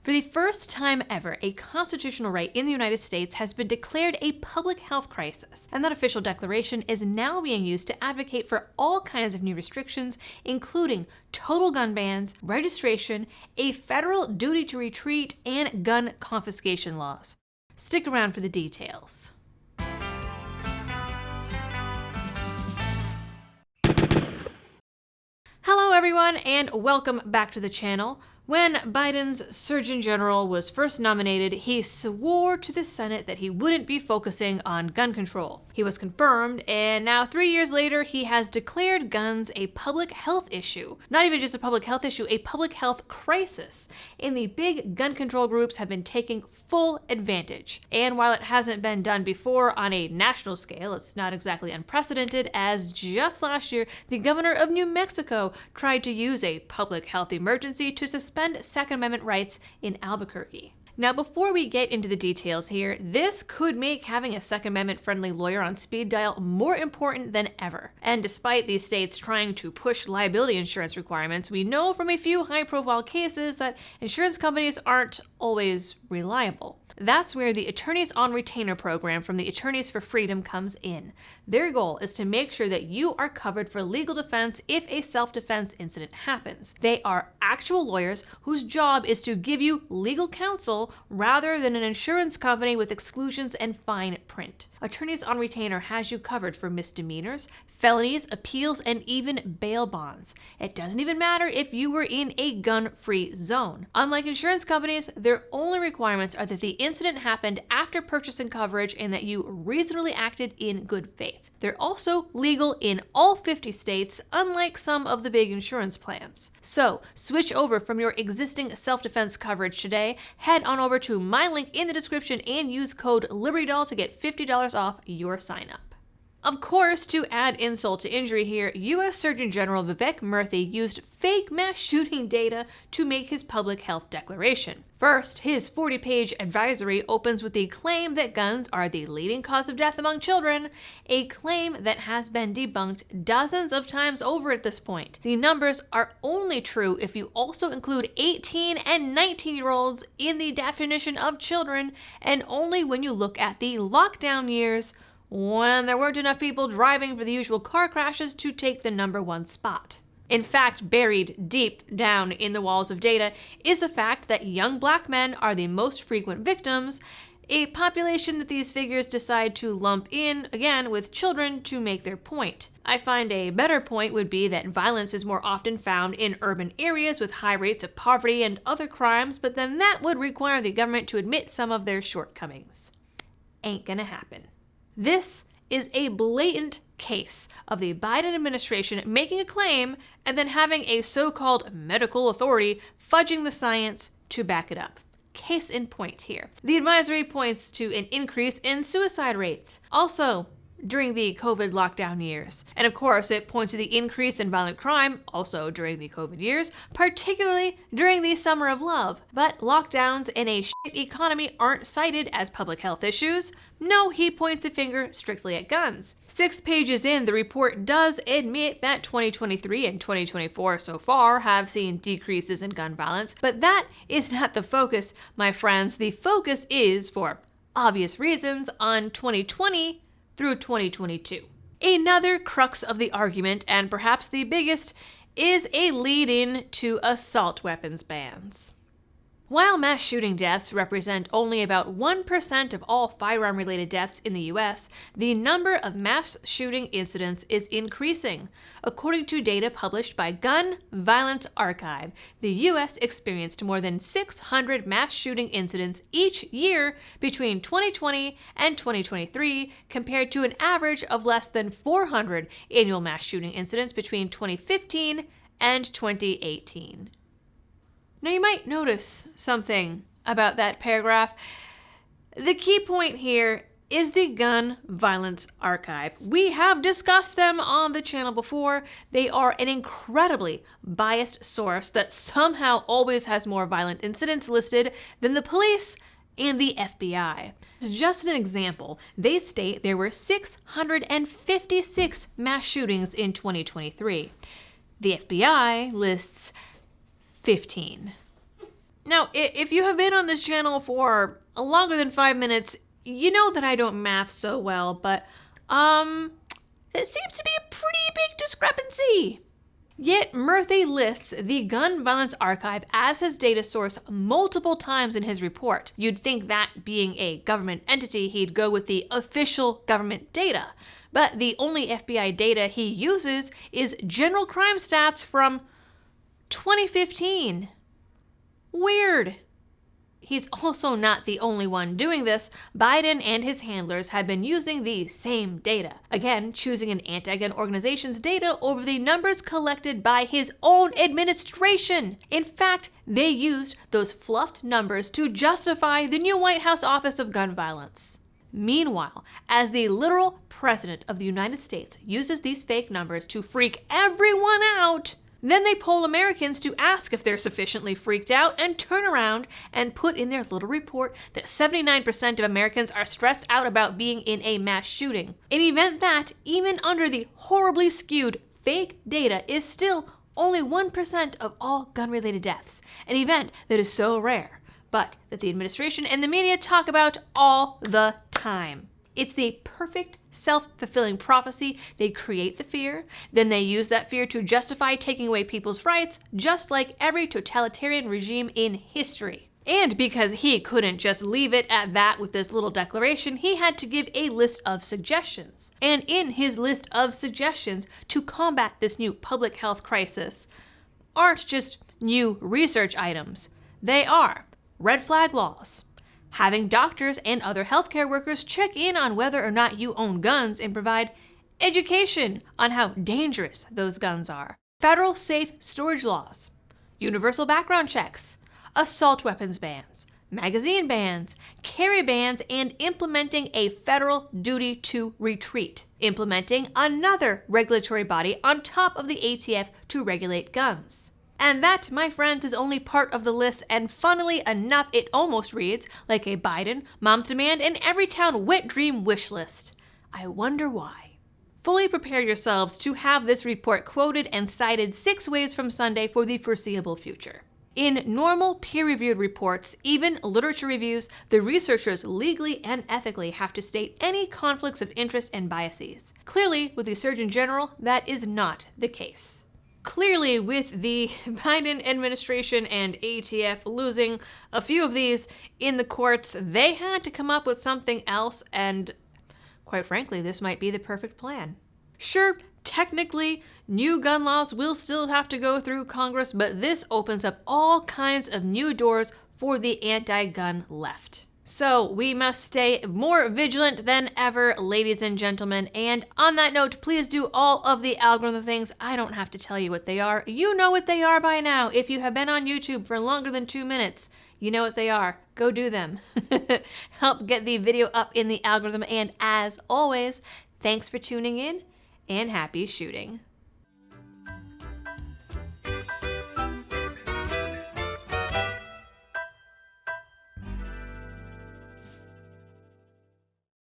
For the first time ever, a constitutional right in the United States has been declared a public health crisis, and that official declaration is now being used to advocate for all kinds of new restrictions, including total gun bans, registration, a federal duty to retreat, and gun confiscation laws. Stick around for the details. Hello everyone, and welcome back to the channel. When Biden's Surgeon General was first nominated, he swore to the Senate that he wouldn't be focusing on gun control. He was confirmed, and now 3 years later, he has declared guns a public health issue. Not even just a public health issue, a public health crisis. And the big gun control groups have been taking full advantage. And while it hasn't been done before on a national scale, it's not exactly unprecedented, as just last year, the governor of New Mexico tried to use a public health emergency to suspend Second Amendment rights in Albuquerque. Now, before we get into the details here, this could make having a Second Amendment-friendly lawyer on speed dial more important than ever. And despite these states trying to push liability insurance requirements, we know from a few high-profile cases that insurance companies aren't always reliable. That's where the Attorneys on Retainer program from the Attorneys for Freedom comes in. Their goal is to make sure that you are covered for legal defense if a self-defense incident happens. They are actual lawyers whose job is to give you legal counsel rather than an insurance company with exclusions and fine print. Attorneys on Retainer has you covered for misdemeanors, felonies, appeals, and even bail bonds. It doesn't even matter if you were in a gun-free zone. Unlike insurance companies, their only requirements are that the incident happened after purchasing coverage and that you reasonably acted in good faith. They're also legal in all 50 states, unlike some of the big insurance plans. So, switch over from your existing self-defense coverage today, head on over to my link in the description and use code LibertyDoll to get $50 off your sign-up. Of course, to add insult to injury here, U.S. Surgeon General Vivek Murthy used fake mass shooting data to make his public health declaration. First, his 40-page advisory opens with the claim that guns are the leading cause of death among children, a claim that has been debunked dozens of times over at this point. The numbers are only true if you also include 18 and 19-year-olds in the definition of children, and only when you look at the lockdown years, when there weren't enough people driving for the usual car crashes to take the #1 spot. In fact, buried deep down in the walls of data is the fact that young black men are the most frequent victims, a population that these figures decide to lump in, again, with children to make their point. I find a better point would be that violence is more often found in urban areas with high rates of poverty and other crimes, but then that would require the government to admit some of their shortcomings. Ain't gonna happen. This is a blatant case of the Biden administration making a claim and then having a so-called medical authority fudging the science to back it up. Case in point here. The advisory points to an increase in suicide rates, also during the COVID lockdown years. And of course, it points to the increase in violent crime, also during the COVID years, particularly during the summer of love. But lockdowns and a shit economy aren't cited as public health issues. No, he points the finger strictly at guns. 6 pages in, the report does admit that 2023 and 2024 so far have seen decreases in gun violence, but that is not the focus, my friends. The focus is, for obvious reasons, on 2020 through 2022. Another crux of the argument, and perhaps the biggest, is a lead-in to assault weapons bans. While mass shooting deaths represent only about 1% of all firearm-related deaths in the US, the number of mass shooting incidents is increasing. According to data published by Gun Violence Archive, the US experienced more than 600 mass shooting incidents each year between 2020 and 2023, compared to an average of less than 400 annual mass shooting incidents between 2015 and 2018. Now, you might notice something about that paragraph. The key point here is the Gun Violence Archive. We have discussed them on the channel before. They are an incredibly biased source that somehow always has more violent incidents listed than the police and the FBI. As just an example, they state there were 656 mass shootings in 2023. The FBI lists 15. Now, if you have been on this channel for longer than 5 minutes, you know that I don't math so well, but, there seems to be a pretty big discrepancy. Yet Murthy lists the Gun Violence Archive as his data source multiple times in his report. You'd think that being a government entity, he'd go with the official government data. But the only FBI data he uses is general crime stats from 2015. Weird. He's also not the only one doing this. Biden and his handlers have been using the same data. Again, choosing an anti-gun organization's data over the numbers collected by his own administration. In fact, they used those fluffed numbers to justify the new White House Office of Gun Violence. Meanwhile, as the literal president of the United States uses these fake numbers to freak everyone out, then they poll Americans to ask if they're sufficiently freaked out and turn around and put in their little report that 79% of Americans are stressed out about being in a mass shooting. An event that, even under the horribly skewed fake data, is still only 1% of all gun-related deaths. An event that is so rare, but that the administration and the media talk about all the time. It's the perfect self-fulfilling prophecy. They create the fear, then they use that fear to justify taking away people's rights, just like every totalitarian regime in history. And because he couldn't just leave it at that with this little declaration, he had to give a list of suggestions. And in his list of suggestions to combat this new public health crisis aren't just new research items. They are red flag laws, having doctors and other healthcare workers check in on whether or not you own guns and provide education on how dangerous those guns are, federal safe storage laws, universal background checks, assault weapons bans, magazine bans, carry bans, and implementing a federal duty to retreat, implementing another regulatory body on top of the ATF to regulate guns. And that, my friends, is only part of the list, and funnily enough, it almost reads like a Biden, Mom's Demand, and Everytown wet dream wish list. I wonder why. Fully prepare yourselves to have this report quoted and cited 6 ways from Sunday for the foreseeable future. In normal peer-reviewed reports, even literature reviews, the researchers legally and ethically have to state any conflicts of interest and biases. Clearly, with the Surgeon General, that is not the case. Clearly, with the Biden administration and ATF losing a few of these in the courts, they had to come up with something else, and quite frankly, this might be the perfect plan. Sure, technically, new gun laws will still have to go through Congress, but this opens up all kinds of new doors for the anti-gun left. So we must stay more vigilant than ever, ladies and gentlemen. And on that note, please do all of the algorithm things. I don't have to tell you what they are. You know what they are by now. If you have been on YouTube for longer than 2 minutes, you know what they are. Go do them. Help get the video up in the algorithm. And as always, thanks for tuning in and happy shooting.